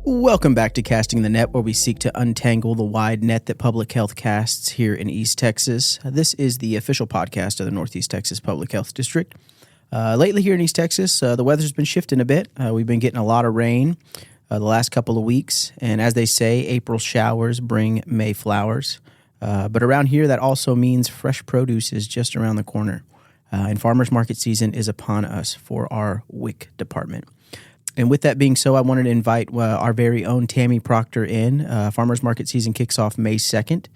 Welcome back to Casting the Net, where we seek to untangle the wide net that public health casts here in East Texas. This is the official podcast of the Northeast Texas Public Health District. Lately here in East Texas, the weather's been shifting a bit. We've been getting a lot of rain the last couple of weeks, and as they say, April showers bring May flowers. But around here, that also means fresh produce is just around the corner, and farmers market season is upon us for our WIC department. And with that being so, I wanted to invite our very own Tammy Proctor in. Farmers market season kicks off May 2nd.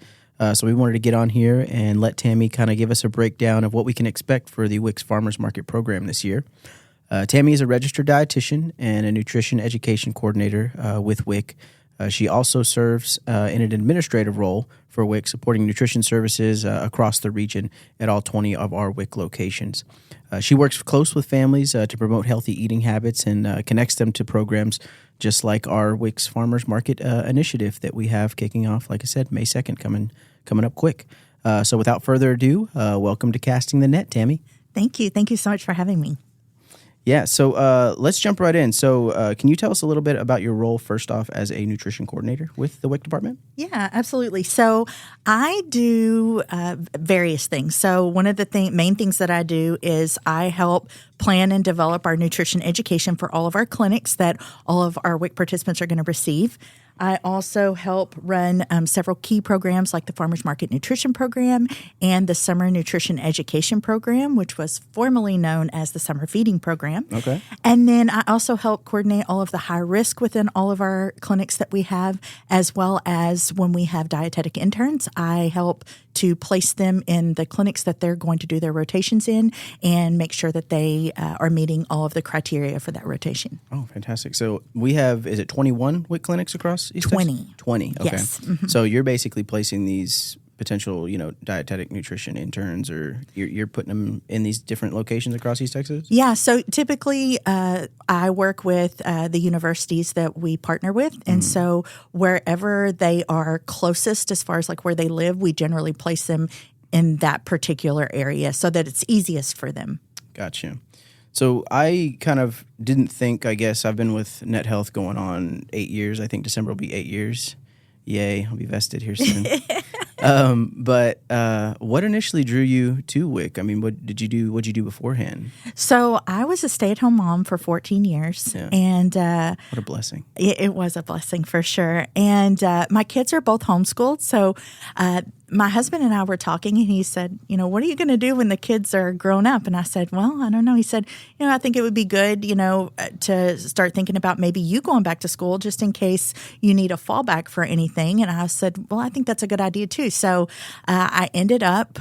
So we wanted to get on here and let Tammy kind of give us a breakdown of what we can expect for the WIC Farmers Market Program this year. Tammy is a registered dietitian and a nutrition education coordinator with WIC. She also serves in an administrative role for WIC, supporting nutrition services across the region at all 20 of our WIC locations. She works close with families to promote healthy eating habits and connects them to programs just like our WIC Farmers Market initiative that we have kicking off, like I said, May 2nd, coming up quick. So without further ado, welcome to Casting the Net, Tammy. Thank you. Thank you so much for having me. Yeah, so let's jump right in. So can you tell us a little bit about your role, first off, as a nutrition coordinator with the WIC department? Yeah, absolutely. So I do various things. So one of the main things that I do is I help plan and develop our nutrition education for all of our clinics that all of our WIC participants are going to receive. I also help run several key programs like the Farmers Market Nutrition Program and the Summer Nutrition Education Program, which was formerly known as the Summer Feeding Program. Okay. And then I also help coordinate all of the high risk within all of our clinics that we have, as well as when we have dietetic interns, I help to place them in the clinics that they're going to do their rotations in and make sure that they are meeting all of the criteria for that rotation. Oh, fantastic. So we have, is it 21 WIC clinics across East 20. Texas? 20, okay. Yes. Mm-hmm. So you're basically placing these potential, dietetic nutrition interns, or you're putting them in these different locations across East Texas? Yeah. So typically I work with the universities that we partner with. And so wherever they are closest as far as like where they live, we generally place them in that particular area so that it's easiest for them. Gotcha. So I kind of didn't think, I guess, I've been with NET Health going on 8 years. I think December will be 8 years. Yay, I'll be vested here soon. But what initially drew you to WIC? I mean, what'd you do beforehand? So I was a stay-at-home mom for 14 years. Yeah. And what a blessing. It was a blessing for sure. And my kids are both homeschooled. So my husband and I were talking, and he said, what are you going to do when the kids are grown up? And I said, well, I don't know. He said, I think it would be good, to start thinking about maybe you going back to school just in case you need a fallback for anything. And I said, well, I think that's a good idea too. So I ended up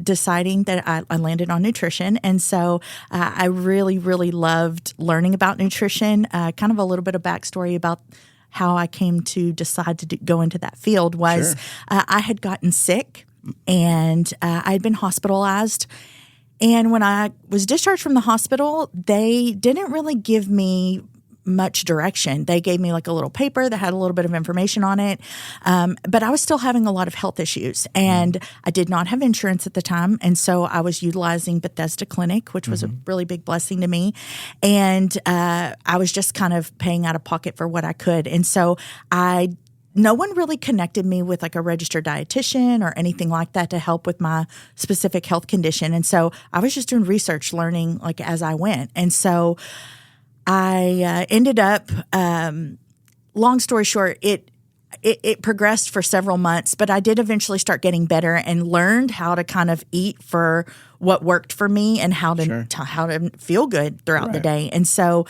deciding that I landed on nutrition. And so I really, really loved learning about nutrition. Kind of a little bit of backstory about how I came to decide to go into that field was I had gotten sick and I'd been hospitalized. And when I was discharged from the hospital, they didn't really give me much direction. They gave me like a little paper that had a little bit of information on it. But I was still having a lot of health issues, and I did not have insurance at the time. And so I was utilizing Bethesda Clinic, which was a really big blessing to me. And I was just kind of paying out of pocket for what I could. And so no one really connected me with like a registered dietitian or anything like that to help with my specific health condition. And so I was just doing research, learning like as I went. And so I ended up, long story short, it progressed for several months, but I did eventually start getting better and learned how to kind of eat for what worked for me and how to feel good throughout the day. And so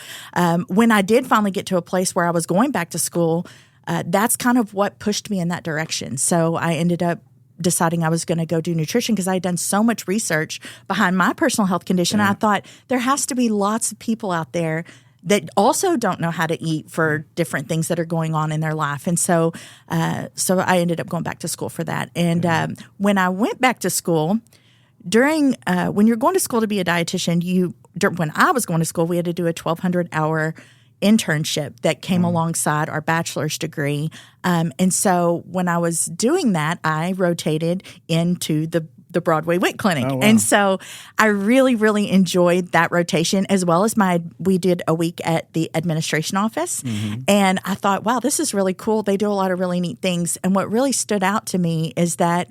when I did finally get to a place where I was going back to school, that's kind of what pushed me in that direction. So I ended up deciding I was going to go do nutrition because I had done so much research behind my personal health condition. I thought there has to be lots of people out there that also don't know how to eat for different things that are going on in their life. And so I ended up going back to school for that. And when I went back to school, when you're going to school to be a dietitian, when I was going to school, we had to do a 1,200-hour internship that came alongside our bachelor's degree. And so when I was doing that, I rotated into the the Broadway WIC clinic. Oh, wow. And so I really, really enjoyed that rotation, as well as we did a week at the administration office. And I thought, wow, this is really cool. They do a lot of really neat things. And what really stood out to me is that,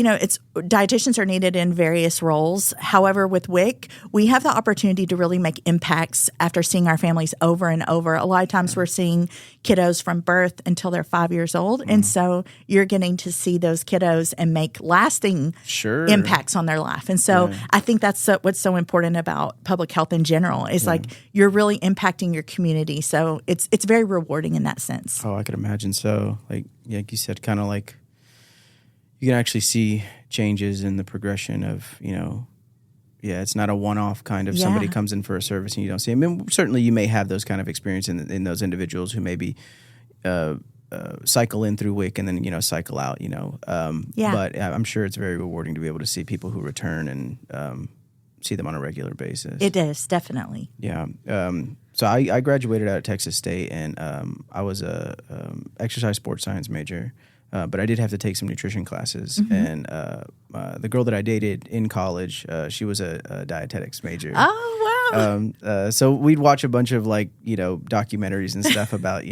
it's dietitians are needed in various roles. However, with WIC, we have the opportunity to really make impacts after seeing our families over and over. A lot of times we're seeing kiddos from birth until they're 5 years old. And so you're getting to see those kiddos and make lasting impacts on their life. And so I think that's what's so important about public health in general is like you're really impacting your community. So it's very rewarding in that sense. Oh, I could imagine so. Like you said, kind of like you can actually see changes in the progression of, it's not a one-off kind of somebody comes in for a service and you don't see them. I mean, certainly you may have those kind of experience in those individuals who maybe cycle in through WIC and then, cycle out, But I'm sure it's very rewarding to be able to see people who return and see them on a regular basis. It is, definitely. Yeah. So I graduated out of Texas State and I was a exercise sports science major. But I did have to take some nutrition classes, and the girl that I dated in college, she was a dietetics major. Oh, wow. So we'd watch a bunch of documentaries and stuff about,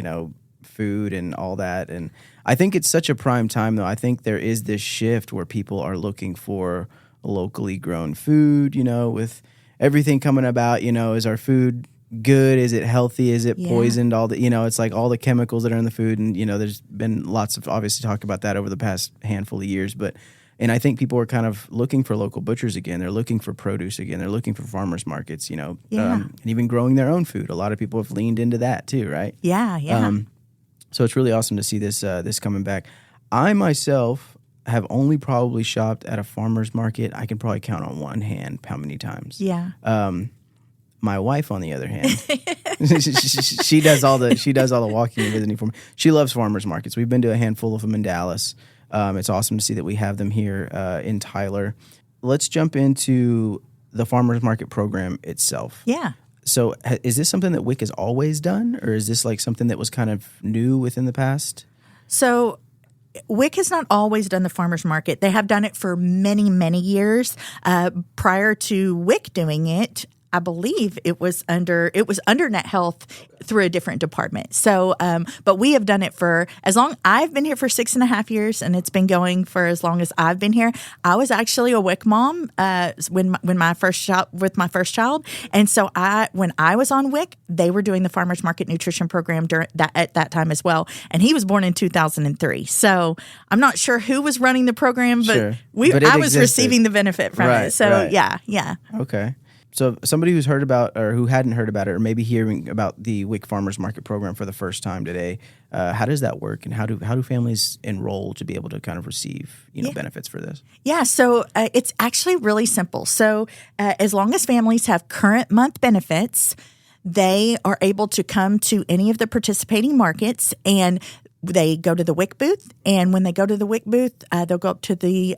food and all that. And I think it's such a prime time, though. I think there is this shift where people are looking for locally grown food, with everything coming about, is our food good? Is it healthy? Is it poisoned? All the, it's like all the chemicals that are in the food. And, there's been lots of obviously talk about that over the past handful of years. And I think people are kind of looking for local butchers again. They're looking for produce again. They're looking for farmers markets, and even growing their own food. A lot of people have leaned into that too, right? Yeah. So it's really awesome to see this coming back. I myself have only probably shopped at a farmer's market. I can probably count on one hand how many times. Yeah. My wife, on the other hand, she does all the walking and visiting for me. She loves farmers markets. We've been to a handful of them in Dallas. It's awesome to see that we have them here in Tyler. Let's jump into the farmers market program itself. Yeah. So is this something that WIC has always done, or is this like something that was kind of new within the past? So WIC has not always done the farmers market. They have done it for many, many years. Prior to WIC doing it, I believe it was under NET Health through a different department. So, but we have done it for as long. I've been here for 6.5 years, and it's been going for as long as I've been here. I was actually a WIC mom when my first child, and so when I was on WIC, they were doing the Farmers Market Nutrition Program at that time as well. And he was born in 2003, so I'm not sure who was running the program, but I was receiving the benefit from it. So yeah. Okay. So somebody who's heard about or who hadn't heard about it or maybe hearing about the WIC Farmers Market Program for the first time today, how does that work and how do families enroll to be able to kind of receive benefits for this? Yeah, so it's actually really simple. So as long as families have current month benefits, they are able to come to any of the participating markets and they go to the WIC booth, and when they go to the WIC booth, they'll go up to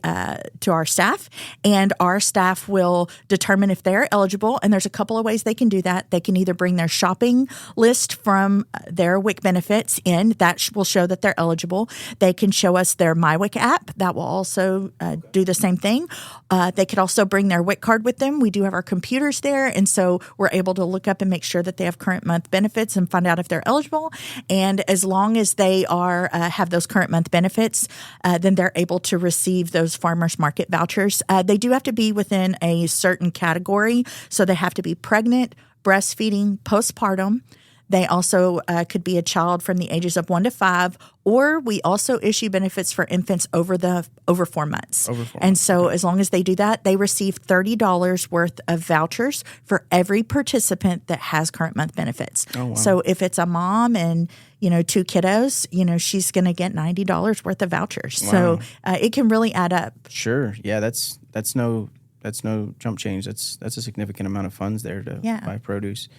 our staff, and our staff will determine if they're eligible. And there's a couple of ways they can do that. They can either bring their shopping list from their WIC benefits in. That will show that they're eligible. They can show us their MyWIC app. That will also do the same thing. They could also bring their WIC card with them. We do have our computers there, and so we're able to look up and make sure that they have current month benefits and find out if they're eligible. And as long as they have those current month benefits, then they're able to receive those farmers market vouchers. They do have to be within a certain category, so they have to be pregnant, breastfeeding, postpartum. They also could be a child from the ages of 1 to 5, or we also issue benefits for infants over 4 months. So as long as they do that, they receive $30 worth of vouchers for every participant that has current month benefits. Oh, wow. So if it's a mom and 2 kiddos, she's going to get $90 worth of vouchers. Wow. So it can really add up. Sure. Yeah, that's no chump change. That's a significant amount of funds there to buy produce.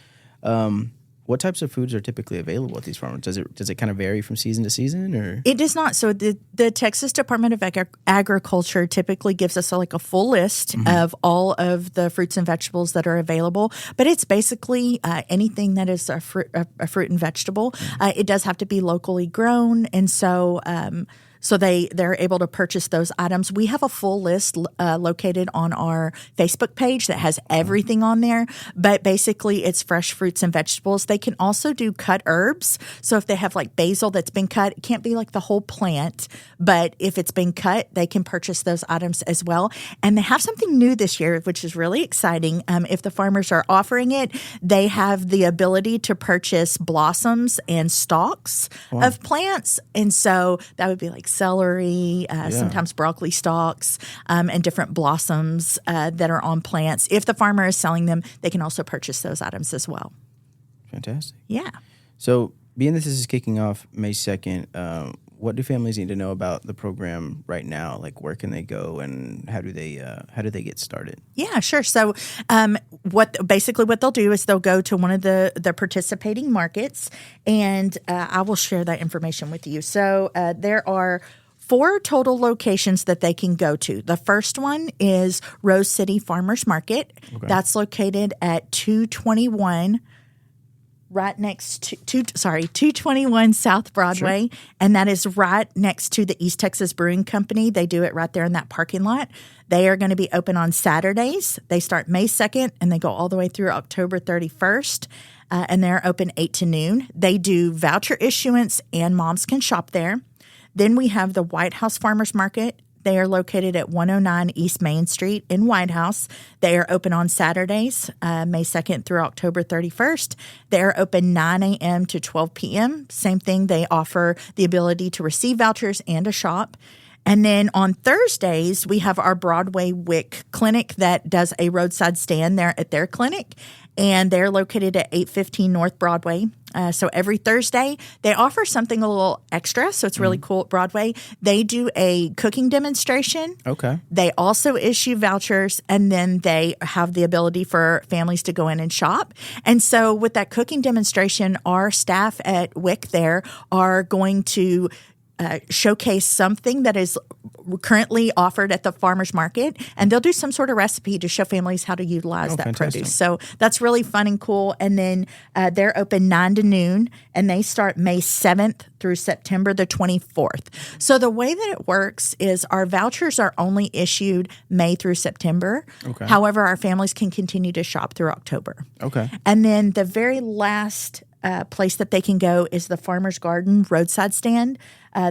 What types of foods are typically available at these farmers? Does it kind of vary from season to season, or? It does not. So the Texas Department of Agriculture typically gives us a full list of all of the fruits and vegetables that are available, but it's basically anything that is a fruit and vegetable. It does have to be locally grown, and so So they're able to purchase those items. We have a full list located on our Facebook page that has everything on there. But basically, it's fresh fruits and vegetables. They can also do cut herbs. So if they have like basil that's been cut, it can't be like the whole plant, but if it's been cut, they can purchase those items as well. And they have something new this year, which is really exciting. If the farmers are offering it, they have the ability to purchase blossoms and stalks of plants. And so that would be like celery, sometimes broccoli stalks, and different blossoms that are on plants. If the farmer is selling them, they can also purchase those items as well. Fantastic. Yeah. So being that this is kicking off May 2nd, what do families need to know about the program right now? Like, where can they go, and how do they get started? Yeah, sure. So, what they'll do is they'll go to one of the participating markets, and I will share that information with you. So, there are 4 total locations that they can go to. The first one is Rose City Farmers Market. Okay. That's located at 221. Right next to 221 South Broadway, sure. And that is right next to the East Texas Brewing Company. They do it right there in that parking lot. They are going to be open on Saturdays. They start May 2nd and they go all the way through October 31st, and they're open 8 to noon. They do voucher issuance and moms can shop there. Then we have the White House Farmers Market. They are located at 109 East Main Street in White House. They are open on Saturdays, May 2nd through October 31st. They are open 9 a.m. to 12 p.m. Same thing, they offer the ability to receive vouchers and to shop. And then on Thursdays, we have our Broadway WIC clinic that does a roadside stand there at their clinic. And they're located at 815 North Broadway. So every Thursday, they offer something a little extra. So it's really cool at Broadway. They do a cooking demonstration. Okay. They also issue vouchers, and then they have the ability for families to go in and shop. And so with that cooking demonstration, our staff at WIC there are going to showcase something that is currently offered at the farmers market, and they'll do some sort of recipe to show families how to utilize that fantastic. Produce. So that's really fun and cool. And then they're open 9 to noon, and they start May 7th through September the 24th. So the way that it works is our vouchers are only issued May through September. Okay. However, our families can continue to shop through October. Okay. And then the very last place that they can go is the Farmer's Garden roadside stand.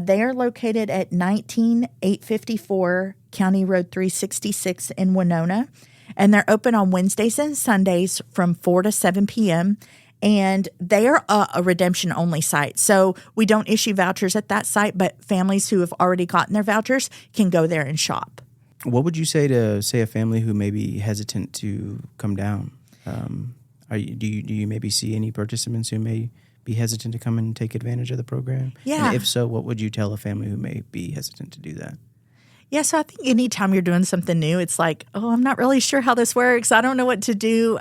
They are located at 19854 County Road 366 in Winona, and they're open on Wednesdays and Sundays from 4 to 7 p.m., and they are a redemption-only site. So we don't issue vouchers at that site, but families who have already gotten their vouchers can go there and shop. What would you say to, say, a family who may be hesitant to come down? Do you maybe see any participants who may be hesitant to come and take advantage of the program? Yeah. And if so, what would you tell a family who may be hesitant to do that? Yeah, so I think anytime you're doing something new, it's like, oh, I'm not really sure how this works. I don't know what to do.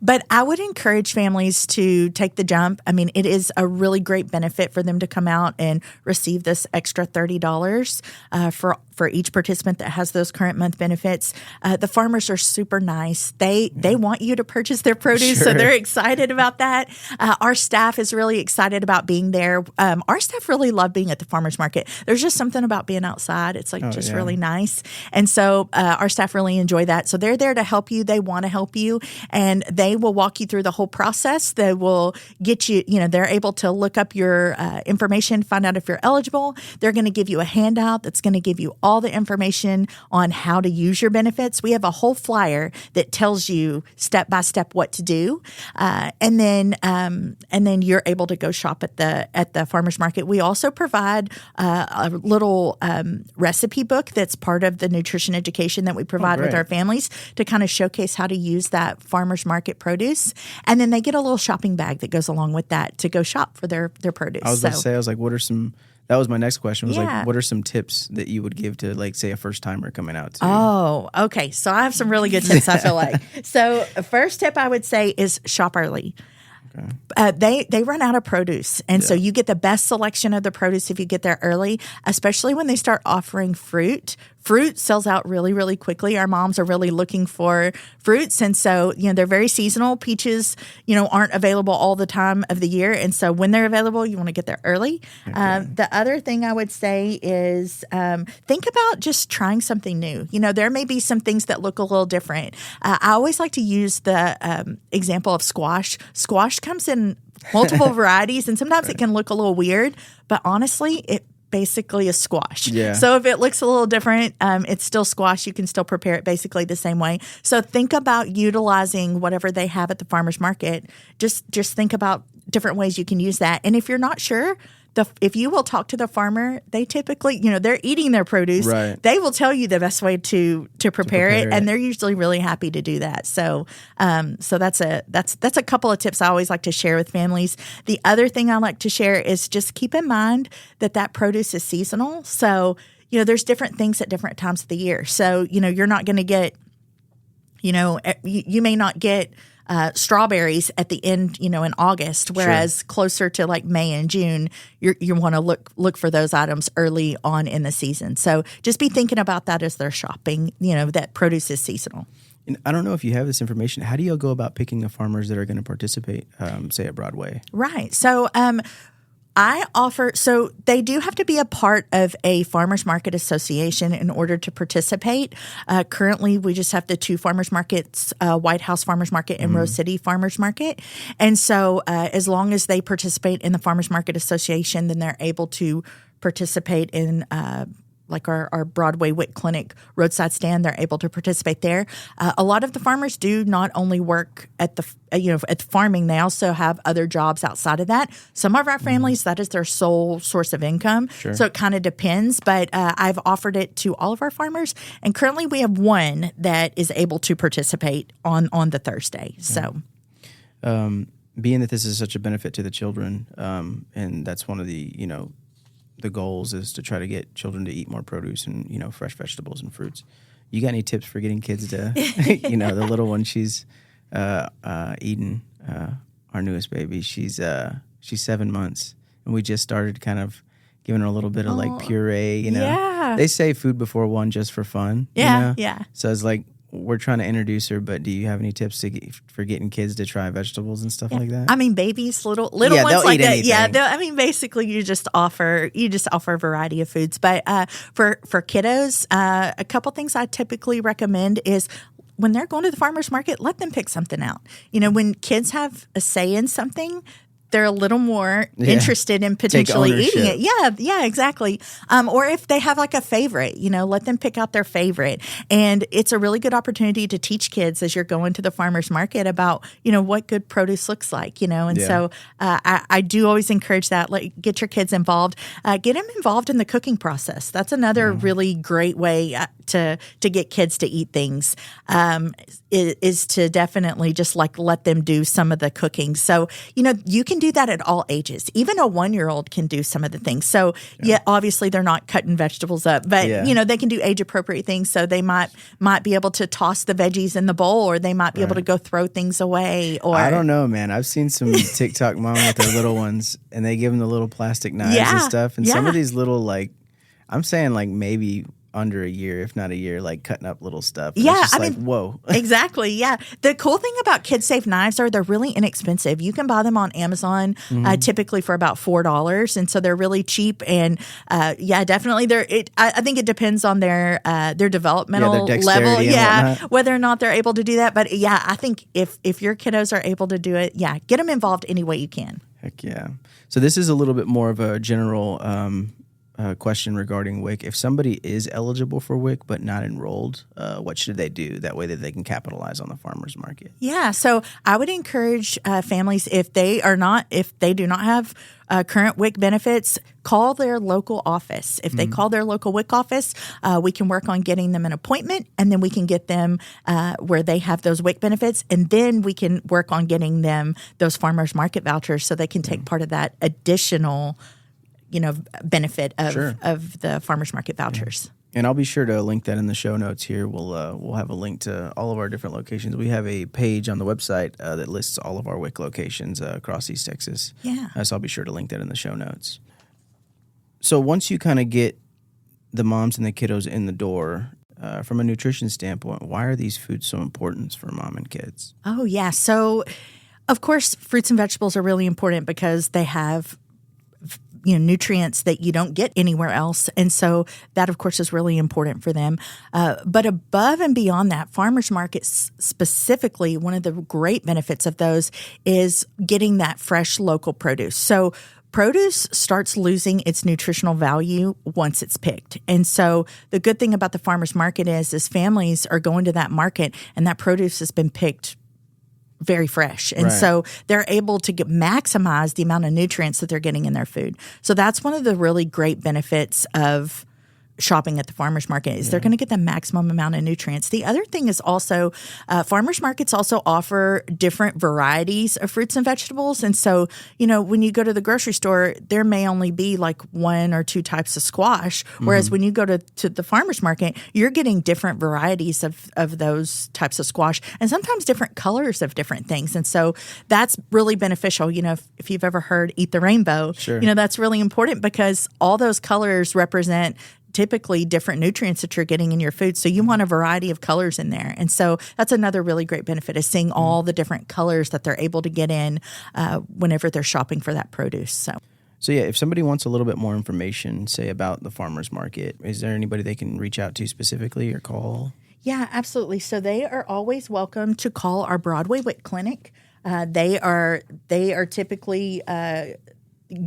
But I would encourage families to take the jump. I mean, it is a really great benefit for them to come out and receive this extra $30 for each participant that has those current month benefits. The farmers are super nice. They want you to purchase their produce, sure. So they're excited about that. Our staff is really excited about being there. Our staff really love being at the farmers market. There's just something about being outside. It's like really nice. And so our staff really enjoy that. So they're there to help you. They want to help you, and they will walk you through the whole process. They will get you, they're able to look up your information, find out if you're eligible. They're going to give you a handout that's going to give you all the information on how to use your benefits. We have a whole flyer that tells you step by step what to do, and then you're able to go shop at the farmers market. We also provide a little recipe book that's part of the nutrition education that we provide with our families to kind of showcase how to use that farmers market produce, and then they get a little shopping bag that goes along with that to go shop for their produce. I was about to say, what are some? That was my next question. What are some tips that you would give to, like, say, a first timer coming out? Oh, okay. So I have some really good tips, I feel like. So first tip I would say is shop early. Okay. They run out of produce, and so you get the best selection of the produce if you get there early, especially when they start offering fruit Fruit sells out really, really quickly. Our moms are really looking for fruits. And so, they're very seasonal. Peaches, aren't available all the time of the year. And so when they're available, you want to get there early. Okay. The other thing I would say is think about just trying something new. There may be some things that look a little different. I always like to use the example of squash. Squash comes in multiple varieties, and sometimes it can look a little weird, but honestly, it basically is squash. Yeah. So if it looks a little different, it's still squash. You can still prepare it basically the same way. So think about utilizing whatever they have at the farmer's market. Just think about different ways you can use that. And if you're not sure, if you will talk to the farmer, they typically, they're eating their produce. Right. They will tell you the best way to prepare it, and they're usually really happy to do that. So, that's a couple of tips I always like to share with families. The other thing I like to share is just keep in mind that produce is seasonal. So, there's different things at different times of the year. So, you're not going to get, you may not get strawberries at the end, in August, whereas closer to like May and June, you want to look for those items early on in the season. So just be thinking about that as they're shopping, that produce is seasonal. And I don't know if you have this information. How do you go about picking the farmers that are going to participate, say at Broadway? Right. So, so they do have to be a part of a farmers market association in order to participate. Currently, we just have the two farmers markets, White House Farmers Market and Rose City Farmers Market. And so as long as they participate in the farmers market association, then they're able to participate in like our Broadway WIC clinic roadside stand. They're able to participate there. A lot of the farmers do not only work at the at the farming, they also have other jobs outside of that. Some of our families, that is their sole source of income. Sure. So it kind of depends, but I've offered it to all of our farmers, and currently we have one that is able to participate on the Thursday. So, being that this is such a benefit to the children, and that's one of the the goals is to try to get children to eat more produce and, fresh vegetables and fruits. You got any tips for getting kids to, the little one, she's Eden, our newest baby, she's 7 months, and we just started kind of giving her a little bit of like puree, Yeah. They say food before one just for fun. Yeah. So it's like, we're trying to introduce her, but do you have any tips for getting kids to try vegetables and stuff like that? I mean, babies, little ones like that. Anything. Yeah, basically, you just offer a variety of foods. But for kiddos, a couple things I typically recommend is when they're going to the farmer's market, let them pick something out. When kids have a say in something, they're a little more interested in potentially eating it. Yeah, exactly. Or if they have like a favorite, let them pick out their favorite. And it's a really good opportunity to teach kids as you're going to the farmer's market about, what good produce looks like, And so I do always encourage that. Like, get your kids involved. Get them involved in the cooking process. That's another really great way to get kids to eat things, is to definitely just like let them do some of the cooking. So, you can do that at all ages. Even a 1-year-old can do some of the things. So, obviously they're not cutting vegetables up, but they can do age appropriate things. So they might be able to toss the veggies in the bowl, or they might be able to go throw things away. Or I don't know, man. I've seen some TikTok mom with their little ones, and they give them the little plastic knives and stuff. And some of these little, like, I'm saying like maybe under a year, if not a year, like cutting up little stuff. And it's just whoa. Exactly, yeah. The cool thing about kid-safe knives are they're really inexpensive. You can buy them on Amazon typically for about $4, and so they're really cheap. And definitely, I think it depends on their developmental their level, whether or not they're able to do that. But I think if your kiddos are able to do it, get them involved any way you can. Heck yeah. So this is a little bit more of a general question regarding WIC. If somebody is eligible for WIC but not enrolled, what should they do? That way that they can capitalize on the farmer's market. Yeah, so I would encourage families, if they do not have current WIC benefits, call their local office. If they call their local WIC office, we can work on getting them an appointment, and then we can get them where they have those WIC benefits, and then we can work on getting them those farmers market vouchers so they can take part of that additional benefit of the farmers market vouchers. And I'll be sure to link that in the show notes here. We'll have a link to all of our different locations. We have a page on the website that lists all of our WIC locations across East Texas. Yeah. So I'll be sure to link that in the show notes. So once you kind of get the moms and the kiddos in the door, from a nutrition standpoint, why are these foods so important for mom and kids? Oh, yeah. So, of course, fruits and vegetables are really important because they have nutrients that you don't get anywhere else. And so that, of course, is really important for them. But above and beyond that, farmers markets specifically, one of the great benefits of those is getting that fresh local produce. So produce starts losing its nutritional value once it's picked. And so the good thing about the farmers market is families are going to that market and that produce has been picked very fresh. And so they're able to maximize the amount of nutrients that they're getting in their food. So that's one of the really great benefits of shopping at the farmers market is they're going to get the maximum amount of nutrients. The other thing is also farmers markets also offer different varieties of fruits and vegetables. And so, when you go to the grocery store, there may only be like one or two types of squash. Whereas when you go to the farmers market, you're getting different varieties of those types of squash and sometimes different colors of different things. And so that's really beneficial. If you've ever heard eat the rainbow, that's really important because all those colors represent typically different nutrients that you're getting in your food. So you want a variety of colors in there. And so that's another really great benefit is seeing all the different colors that they're able to get in whenever they're shopping for that produce. So yeah, if somebody wants a little bit more information, say about the farmers market, is there anybody they can reach out to specifically or call? Yeah, absolutely. So they are always welcome to call our Broadway WIC clinic. They are typically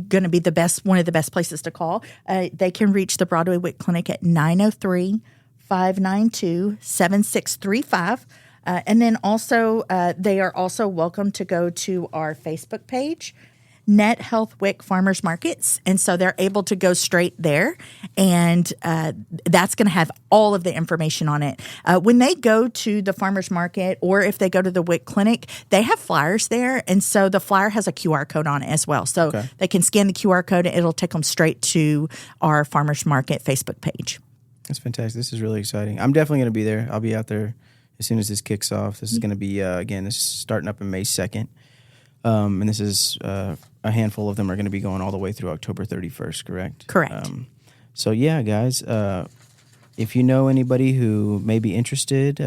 going to be one of the best places to call. They can reach the Broadway WIC clinic at 903-592-7635. And then also they are also welcome to go to our Facebook page, NET Health WIC Farmers Markets. And so they're able to go straight there. And that's going to have all of the information on it. When they go to the farmers market or if they go to the WIC clinic, they have flyers there. And so the flyer has a QR code on it as well. So they can scan the QR code and it'll take them straight to our farmers market Facebook page. That's fantastic. This is really exciting. I'm definitely going to be there. I'll be out there as soon as this kicks off. This is going to be, this is starting up in May 2nd. And this is a handful of them are going to be going all the way through October 31st, correct? Correct. So, yeah, guys, if you know anybody who may be interested,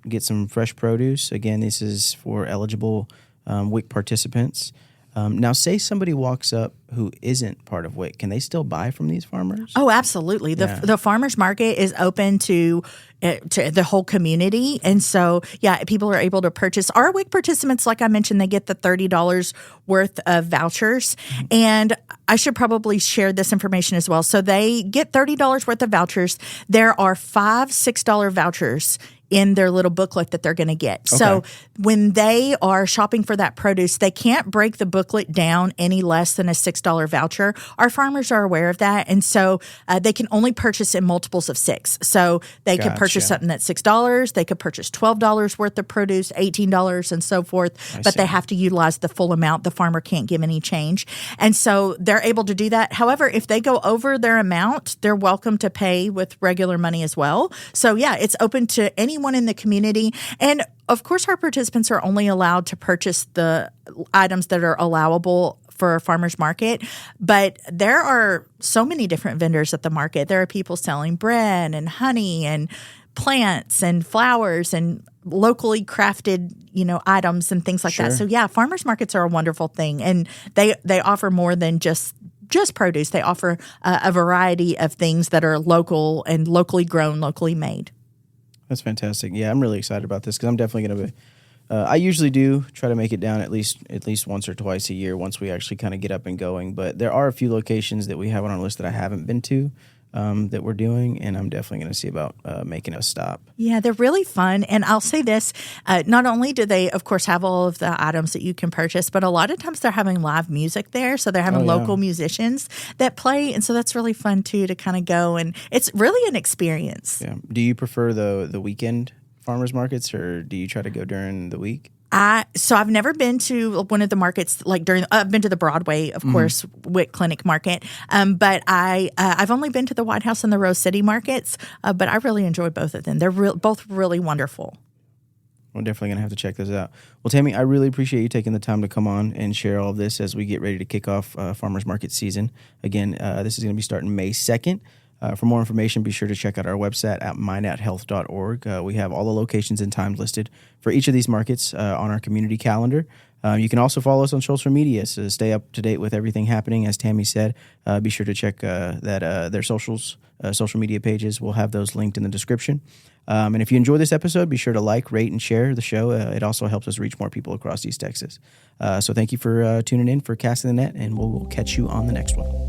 get some fresh produce. Again, this is for eligible WIC participants. Now, say somebody walks up who isn't part of WIC. Can they still buy from these farmers? Oh, absolutely. The farmers market is open to the whole community. And so, people are able to purchase. Our WIC participants, like I mentioned, they get the $30 worth of vouchers. And I should probably share this information as well. So they get $30 worth of vouchers. There are 5 $6 vouchers in their little booklet that they're going to get. Okay. So when they are shopping for that produce, they can't break the booklet down any less than a $6 voucher. Our farmers are aware of that. And so they can only purchase in multiples of 6. So they could purchase something that's $6. They could purchase $12 worth of produce, $18 and so forth. But they have to utilize the full amount. The farmer can't give any change. And so they're able to do that. However, if they go over their amount, they're welcome to pay with regular money as well. So it's open to anyone in the community. And of course, our participants are only allowed to purchase the items that are allowable for a farmer's market. But there are so many different vendors at the market. There are people selling bread and honey and plants and flowers and locally crafted, items and things like that. So farmers markets are a wonderful thing. And they offer more than just produce. They offer a variety of things that are local and locally grown, locally made. That's fantastic. Yeah, I'm really excited about this because I'm definitely going to be. I usually do try to make it down at least once or twice a year once we actually kind of get up and going. But there are a few locations that we have on our list that I haven't been to that we're doing, and I'm definitely going to see about making a stop. Yeah, they're really fun. And I'll say this, not only do they, of course, have all of the items that you can purchase, but a lot of times they're having live music there. So they're having local musicians that play. And so that's really fun, too, to kind of go. And it's really an experience. Yeah. Do you prefer the weekend farmers markets, or do you try to go during the week? So I've never been to one of the markets I've been to the Broadway, of course, WIC Clinic Market. But I've only been to the White House and the Rose City markets. But I really enjoy both of them. They're both really wonderful. We're definitely going to have to check those out. Well, Tammy, I really appreciate you taking the time to come on and share all of this as we get ready to kick off farmers market season. Again, this is going to be starting May 2nd. For more information, be sure to check out our website at mynethealth.org. We have all the locations and times listed for each of these markets on our community calendar. You can also follow us on social media to stay up to date with everything happening. As Tammy said, be sure to check their social media pages. We'll have those linked in the description. And if you enjoy this episode, be sure to like, rate, and share the show. It also helps us reach more people across East Texas. So thank you for tuning in for Casting the Net, and we'll catch you on the next one.